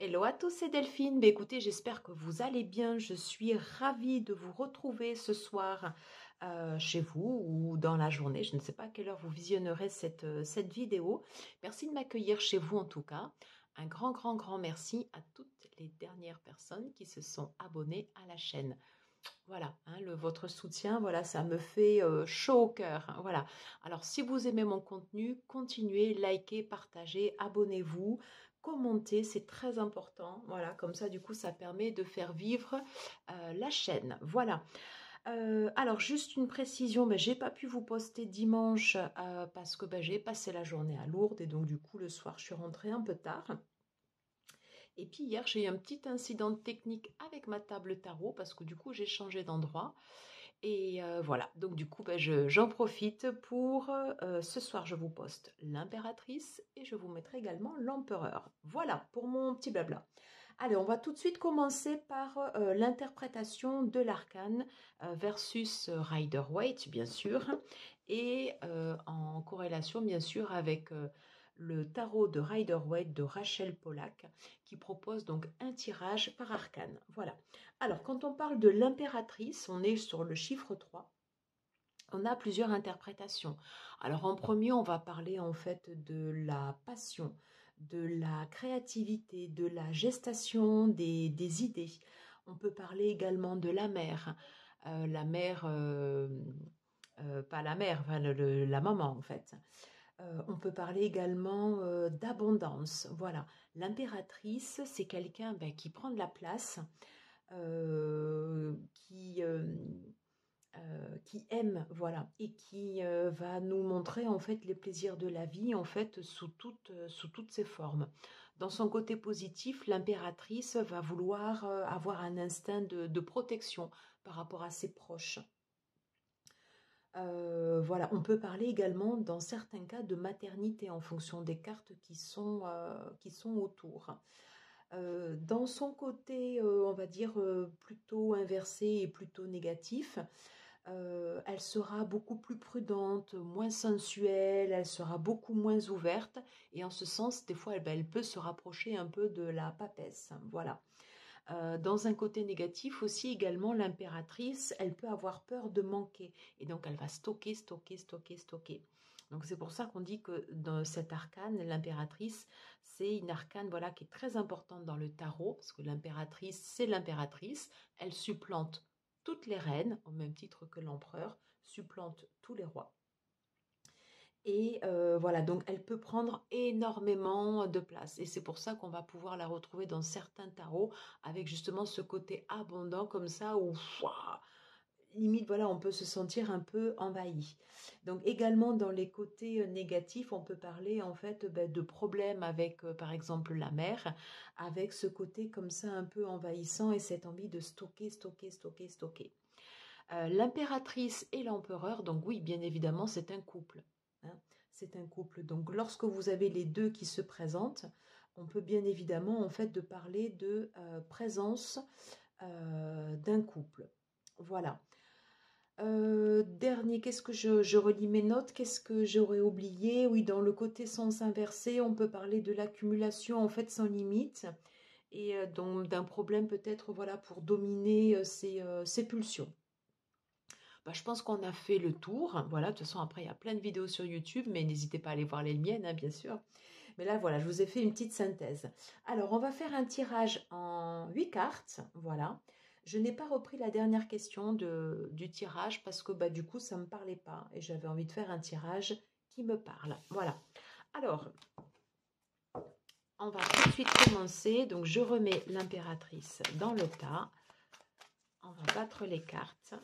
Hello à tous, c'est Delphine. Écoutez, j'espère que vous allez bien. Je suis ravie de vous retrouver ce soir chez vous ou dans la journée. Je ne sais pas à quelle heure vous visionnerez cette vidéo. Merci de m'accueillir chez vous en tout cas. Un grand merci à toutes les dernières personnes qui se sont abonnées à la chaîne. Voilà, hein, votre soutien, voilà, ça me fait chaud au cœur. Hein, voilà. Alors, si vous aimez mon contenu, continuez, likez, partagez, abonnez-vous, commentez, c'est très important. Voilà, comme ça, du coup, ça permet de faire vivre la chaîne. Voilà. Alors, juste une précision, ben, j'ai pas pu vous poster dimanche parce que ben, j'ai passé la journée à Lourdes et donc, du coup, le soir, je suis rentrée un peu tard. Et puis hier, j'ai eu un petit incident technique avec ma table tarot parce que du coup, j'ai changé d'endroit. Et voilà, donc du coup, ben, j'en profite pour ce soir, je vous poste l'impératrice et je vous mettrai également l'empereur. Voilà pour mon petit blabla. Allez, on va tout de suite commencer par l'interprétation de l'arcane versus Rider-Waite, bien sûr, et en corrélation, bien sûr, avec le tarot de Rider-Waite de Rachel Pollack, qui propose donc un tirage par arcane. Voilà. Alors, quand on parle de l'impératrice, on est sur le chiffre 3. On a plusieurs interprétations. Alors, en premier, on va parler en fait de la passion, de la créativité, de la gestation des idées. On peut parler également de la mère. La mère, pas la mère, enfin la maman en fait. On peut parler également d'abondance. Voilà, l'impératrice, c'est quelqu'un qui prend de la place, qui aime, voilà, et qui va nous montrer en fait les plaisirs de la vie en fait sous toutes ses formes. Dans son côté positif, l'impératrice va vouloir avoir un instinct de protection par rapport à ses proches. Voilà, on peut parler également dans certains cas de maternité en fonction des cartes qui sont autour. Dans son côté, on va dire, plutôt inversé et plutôt négatif, elle sera beaucoup plus prudente, moins sensuelle, elle sera beaucoup moins ouverte et en ce sens, des fois, elle peut se rapprocher un peu de la papesse. Voilà. Dans un côté négatif aussi également, l'impératrice, elle peut avoir peur de manquer et donc elle va stocker. Donc c'est pour ça qu'on dit que dans cet arcane, l'impératrice, c'est une arcane voilà, qui est très importante dans le tarot, parce que l'impératrice, c'est l'impératrice, elle supplante toutes les reines, au même titre que l'empereur, supplante tous les rois. Et voilà, donc elle peut prendre énormément de place. Et c'est pour ça qu'on va pouvoir la retrouver dans certains tarots avec justement ce côté abondant comme ça où limite, voilà, on peut se sentir un peu envahi. Donc également dans les côtés négatifs, on peut parler en fait de problèmes avec par exemple la mère, avec ce côté comme ça un peu envahissant et cette envie de stocker. L'impératrice et l'empereur, donc oui, bien évidemment, c'est un couple. Hein, c'est un couple. Donc lorsque vous avez les deux qui se présentent, on peut bien évidemment en fait de parler de présence d'un couple. Voilà. Dernier, qu'est-ce que je relis mes notes, qu'est-ce que j'aurais oublié? Oui, dans le côté sens inversé, on peut parler de l'accumulation en fait sans limite et donc d'un problème peut-être voilà pour dominer ses pulsions. Je pense qu'on a fait le tour. Voilà, de toute façon, après, il y a plein de vidéos sur YouTube, mais n'hésitez pas à aller voir les miennes, hein, bien sûr. Mais là, voilà, je vous ai fait une petite synthèse. Alors, on va faire un tirage en 8 cartes. Voilà. Je n'ai pas repris la dernière question du tirage parce que du coup, ça ne me parlait pas. Et j'avais envie de faire un tirage qui me parle. Voilà. Alors, on va tout de suite commencer. Donc, je remets l'impératrice dans le tas. On va battre les cartes.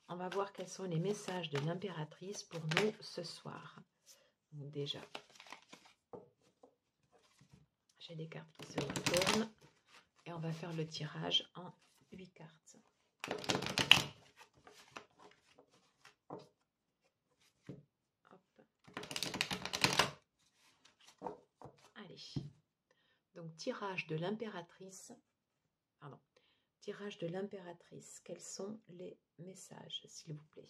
On va voir quels sont les messages de l'impératrice pour nous ce soir. Donc déjà, j'ai des cartes qui se retournent et on va faire le tirage en 8 cartes. Hop. Allez. Donc tirage de l'impératrice. Pardon. Tirage de l'impératrice. Quels sont les messages, s'il vous plaît?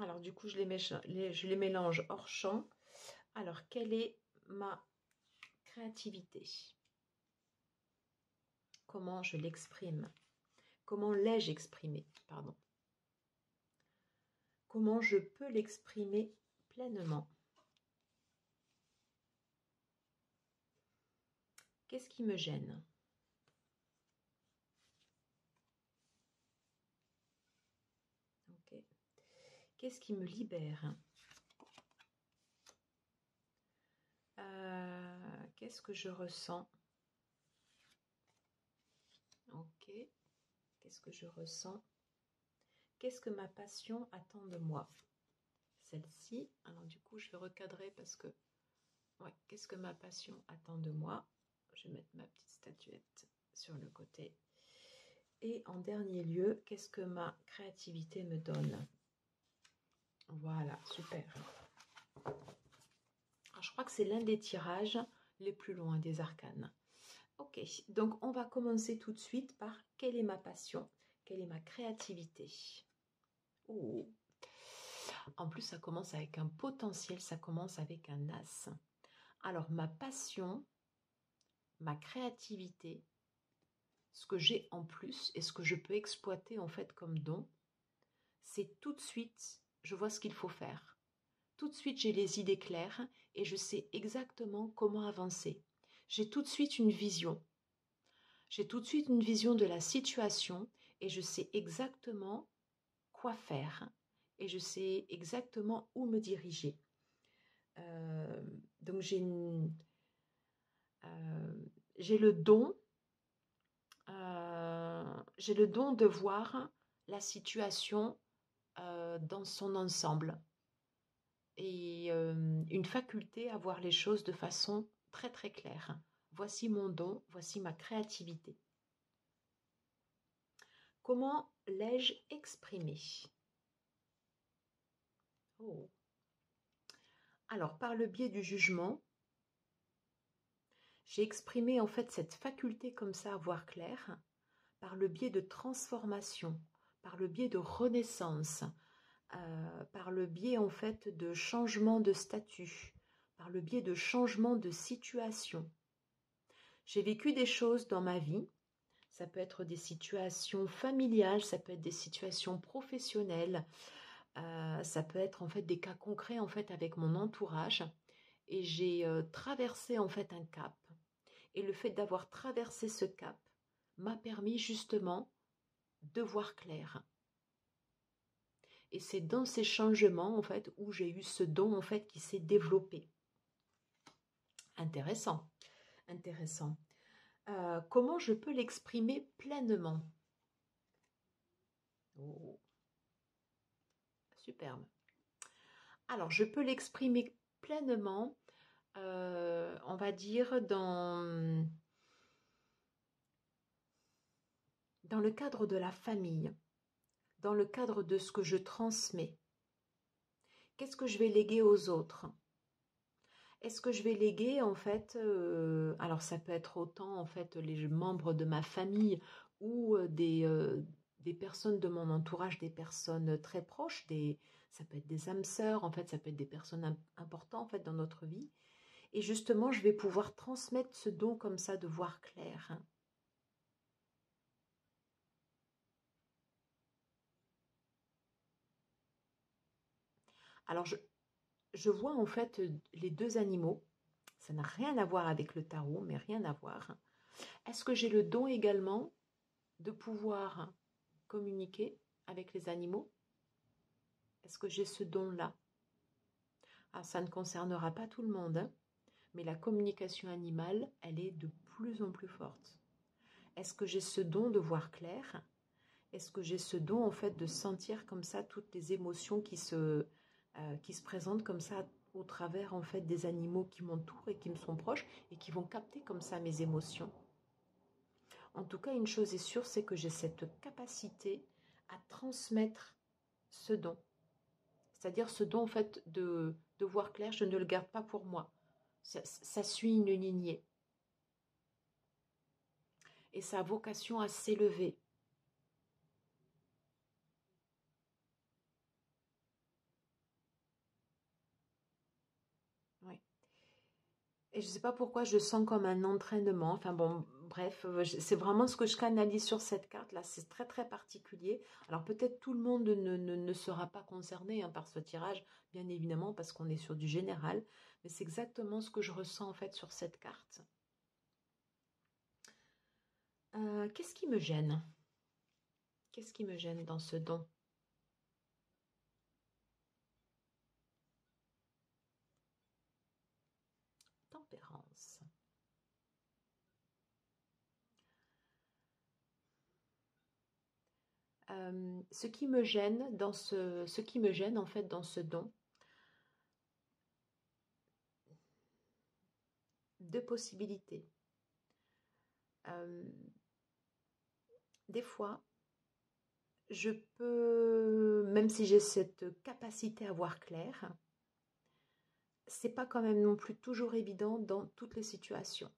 Alors du coup, je les mélange hors champ. Alors, quelle est ma créativité? Comment je l'exprime? Comment l'ai-je exprimé? Pardon. Comment je peux l'exprimer pleinement? Qu'est-ce qui me gêne? Ok. Qu'est-ce qui me libère? Qu'est-ce que je ressens? Ok. Qu'est-ce que je ressens? Qu'est-ce que ma passion attend de moi? Celle-ci. Alors du coup, je vais recadrer parce que... Ouais, qu'est-ce que ma passion attend de moi? Je vais mettre ma petite statuette sur le côté. Et en dernier lieu, qu'est-ce que ma créativité me donne? Voilà, super. Alors, je crois que c'est l'un des tirages les plus loin des arcanes. Ok, donc on va commencer tout de suite par quelle est ma passion? Quelle est ma créativité? Oh. En plus, ça commence avec un potentiel, ça commence avec un as. Alors, ma passion, ma créativité, ce que j'ai en plus et ce que je peux exploiter en fait comme don, c'est tout de suite, je vois ce qu'il faut faire. Tout de suite, j'ai les idées claires et je sais exactement comment avancer. J'ai tout de suite une vision. J'ai tout de suite une vision de la situation et je sais exactement quoi faire et je sais exactement où me diriger. Donc j'ai le don, de voir la situation dans son ensemble et une faculté à voir les choses de façon très très claire. Voici mon don, voici ma créativité. Comment l'ai-je exprimé? Oh. Alors, par le biais du jugement, j'ai exprimé en fait cette faculté comme ça à voir clair, par le biais de transformation, par le biais de renaissance, par le biais en fait de changement de statut, par le biais de changement de situation. J'ai vécu des choses dans ma vie, ça peut être des situations familiales, ça peut être des situations professionnelles, ça peut être en fait des cas concrets en fait avec mon entourage et j'ai traversé en fait un cap et le fait d'avoir traversé ce cap m'a permis justement de voir clair. Et c'est dans ces changements en fait où j'ai eu ce don en fait qui s'est développé. Intéressant, intéressant. Comment je peux l'exprimer pleinement? Oh, superbe. Alors, je peux l'exprimer pleinement, on va dire, dans le cadre de la famille, dans le cadre de ce que je transmets. Qu'est-ce que je vais léguer aux autres? Est-ce que je vais léguer en fait, alors ça peut être autant en fait les membres de ma famille ou des personnes de mon entourage, des personnes très proches, ça peut être des âmes sœurs, en fait ça peut être des personnes importantes en fait dans notre vie. Et justement, je vais pouvoir transmettre ce don comme ça de voir clair. Alors, je vois en fait les deux animaux. Ça n'a rien à voir avec le tarot, mais rien à voir. Est-ce que j'ai le don également de pouvoir communiquer avec les animaux? Est-ce que j'ai ce don-là? Ah, ça ne concernera pas tout le monde, hein, mais la communication animale, elle est de plus en plus forte. Est-ce que j'ai ce don de voir clair? Est-ce que j'ai ce don en fait de sentir comme ça toutes les émotions qui se présentent comme ça au travers en fait des animaux qui m'entourent et qui me sont proches et qui vont capter comme ça mes émotions? En tout cas, une chose est sûre, c'est que j'ai cette capacité à transmettre ce don. C'est-à-dire ce don en fait de voir clair, je ne le garde pas pour moi. Ça suit une lignée. Et ça a vocation à s'élever. Et je ne sais pas pourquoi je sens comme un entraînement. Enfin bon, bref, c'est vraiment ce que je canalise sur cette carte-là. C'est très très particulier. Alors peut-être tout le monde ne sera pas concerné hein, par ce tirage, bien évidemment, parce qu'on est sur du général. Mais c'est exactement ce que je ressens en fait sur cette carte. Qu'est-ce qui me gêne? Qu'est-ce qui me gêne dans ce don? Tempérance. Ce qui me gêne dans ce qui me gêne en fait dans ce don, deux possibilités. Des fois, je peux, même si j'ai cette capacité à voir clair, c'est pas quand même non plus toujours évident dans toutes les situations.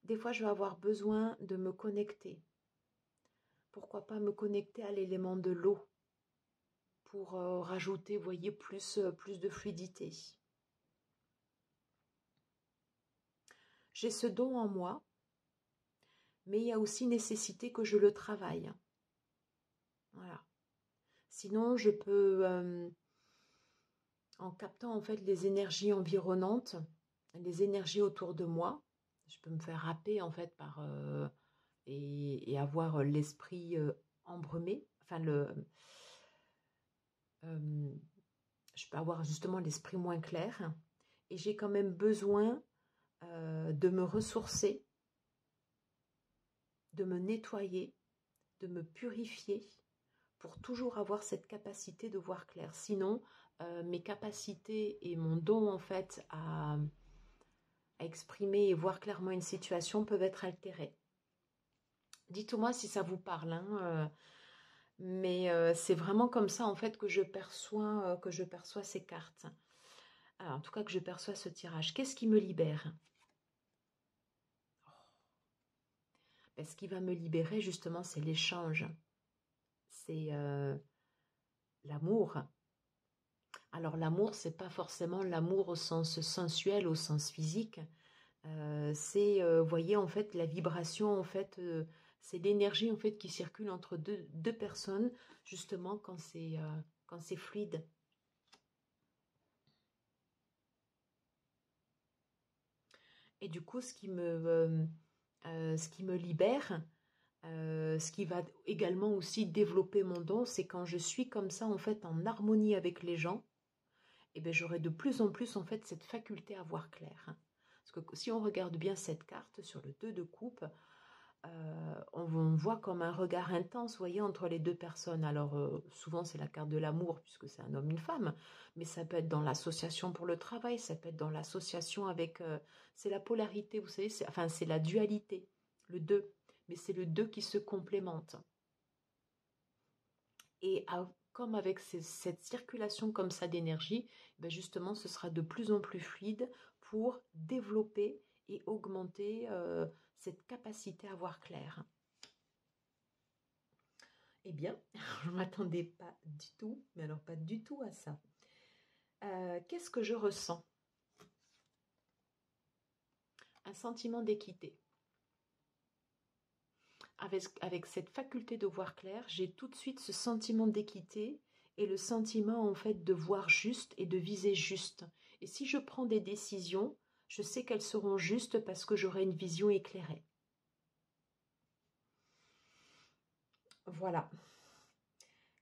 Des fois, je vais avoir besoin de me connecter. Pourquoi pas me connecter à l'élément de l'eau pour rajouter, vous voyez, plus de fluidité. J'ai ce don en moi, mais il y a aussi nécessité que je le travaille. Voilà. Sinon, je peux, en captant en fait les énergies environnantes, les énergies autour de moi, je peux me faire happer en fait par et avoir l'esprit embrumé. Enfin, je peux avoir justement l'esprit moins clair. Et j'ai quand même besoin de me ressourcer, de me nettoyer, de me purifier pour toujours avoir cette capacité de voir clair. Sinon, mes capacités et mon don en fait à exprimer et voir clairement une situation peuvent être altérés. Dites-moi si ça vous parle, hein, mais c'est vraiment comme ça en fait que je perçois ces cartes. Alors, en tout cas que je perçois ce tirage. Qu'est-ce qui me libère? Ben, ce qui va me libérer justement, c'est l'échange, c'est l'amour. Alors l'amour, c'est pas forcément l'amour au sens sensuel, au sens physique. C'est, voyez, en fait, la vibration, en fait, c'est l'énergie, en fait, qui circule entre deux personnes, justement, quand c'est fluide. Et du coup, ce qui me libère, ce qui va également aussi développer mon don, c'est quand je suis comme ça, en fait, en harmonie avec les gens, et ben, j'aurai de plus en plus, en fait, cette faculté à voir clair. Parce que si on regarde bien cette carte sur le 2 de coupe, on voit comme un regard intense, vous voyez, entre les deux personnes. Alors, souvent, c'est la carte de l'amour, puisque c'est un homme, une femme, mais ça peut être dans l'association pour le travail, ça peut être dans l'association avec... c'est la polarité, vous savez, enfin, c'est la dualité, le deux, mais c'est le deux qui se complémente. Et comme avec cette circulation comme ça d'énergie, ben justement, ce sera de plus en plus fluide pour développer et augmenter cette capacité à voir clair. Eh bien, je ne m'attendais pas du tout, mais alors pas du tout à ça. Qu'est-ce que je ressens? Un sentiment d'équité. Avec cette faculté de voir clair, j'ai tout de suite ce sentiment d'équité et le sentiment en fait de voir juste et de viser juste. Et si je prends des décisions, je sais qu'elles seront justes parce que j'aurai une vision éclairée. Voilà.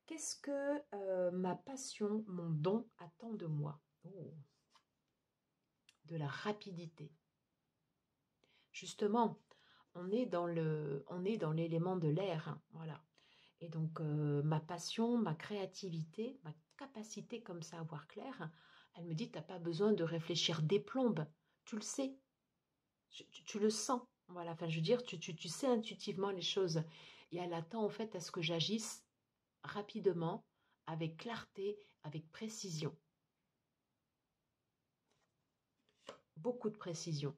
Qu'est-ce que ma passion, mon don attend de moi? Oh, de la rapidité. Justement, on est dans l'élément de l'air, hein, voilà. Et donc, ma passion, ma créativité, ma capacité comme ça à voir clair, elle me dit, tu n'as pas besoin de réfléchir des plombes. Tu le sais, tu le sens. Voilà, enfin, je veux dire, tu sais intuitivement les choses. Et elle attend en fait à ce que j'agisse rapidement, avec clarté, avec précision. Beaucoup de précision.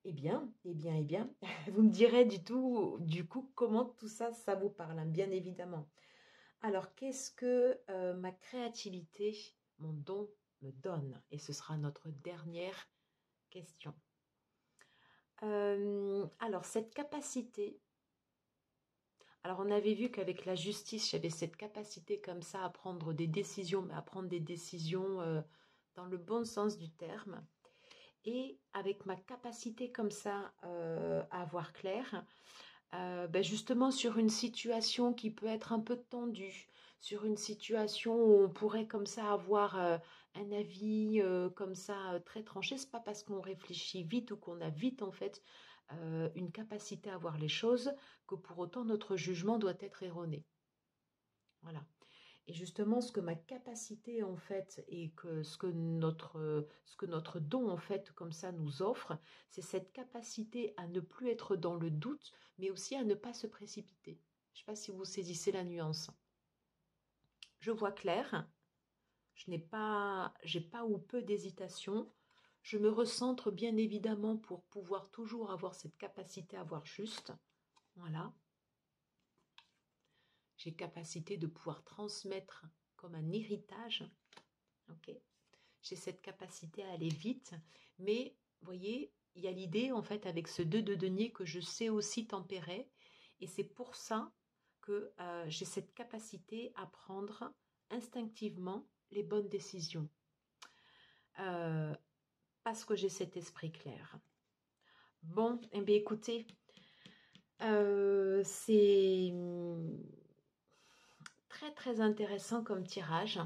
Eh bien, eh bien, eh bien, vous me direz du coup comment tout ça, ça vous parle, hein, bien évidemment. Alors, qu'est-ce que ma créativité, mon don me donne? Et ce sera notre dernière question. Alors, cette capacité, alors on avait vu qu'avec la justice, j'avais cette capacité comme ça à prendre des décisions, mais à prendre des décisions dans le bon sens du terme. Et avec ma capacité comme ça à voir clair, ben justement sur une situation qui peut être un peu tendue, sur une situation où on pourrait comme ça avoir un avis comme ça très tranché, c'est pas parce qu'on réfléchit vite ou qu'on a vite en fait une capacité à voir les choses que pour autant notre jugement doit être erroné. Voilà. Et justement, ce que ma capacité en fait et que ce que notre don en fait comme ça nous offre, c'est cette capacité à ne plus être dans le doute, mais aussi à ne pas se précipiter. Je ne sais pas si vous saisissez la nuance. Je vois clair, j'ai pas ou peu d'hésitation. Je me recentre bien évidemment pour pouvoir toujours avoir cette capacité à voir juste. Voilà. J'ai capacité de pouvoir transmettre comme un héritage. Ok. J'ai cette capacité à aller vite, mais vous voyez, il y a l'idée en fait avec ce 2 de denier que je sais aussi tempérer, et c'est pour ça que j'ai cette capacité à prendre instinctivement les bonnes décisions, euh, parce que j'ai cet esprit clair. Bon, eh bien écoutez, c'est très très intéressant comme tirage.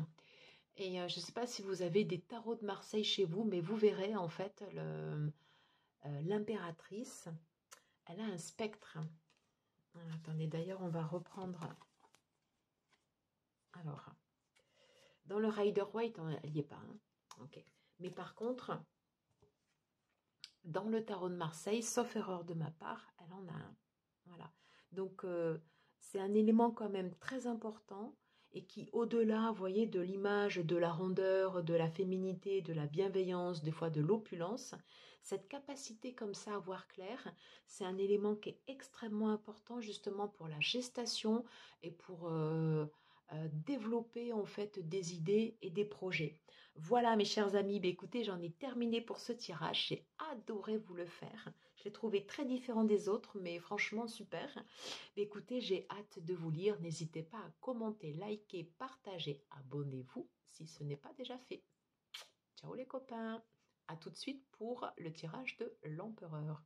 Et je ne sais pas si vous avez des tarots de Marseille chez vous, mais vous verrez en fait l'impératrice, elle a un spectre. Attendez, d'ailleurs, on va reprendre. Alors, dans le Rider-Waite, elle n'y est pas. Hein. Ok. Mais par contre, dans le tarot de Marseille, sauf erreur de ma part, elle en a un. Voilà. Donc, c'est un élément quand même très important et qui, au-delà, vous voyez, de l'image, de la rondeur, de la féminité, de la bienveillance, des fois de l'opulence, cette capacité comme ça à voir clair, c'est un élément qui est extrêmement important justement pour la gestation et pour développer en fait des idées et des projets. Voilà mes chers amis, bah, écoutez, j'en ai terminé pour ce tirage, j'ai adoré vous le faire. Je l'ai trouvé très différent des autres, mais franchement super. Bah, écoutez, j'ai hâte de vous lire. N'hésitez pas à commenter, liker, partager, abonnez-vous si ce n'est pas déjà fait. Ciao les copains, à tout de suite pour le tirage de l'empereur.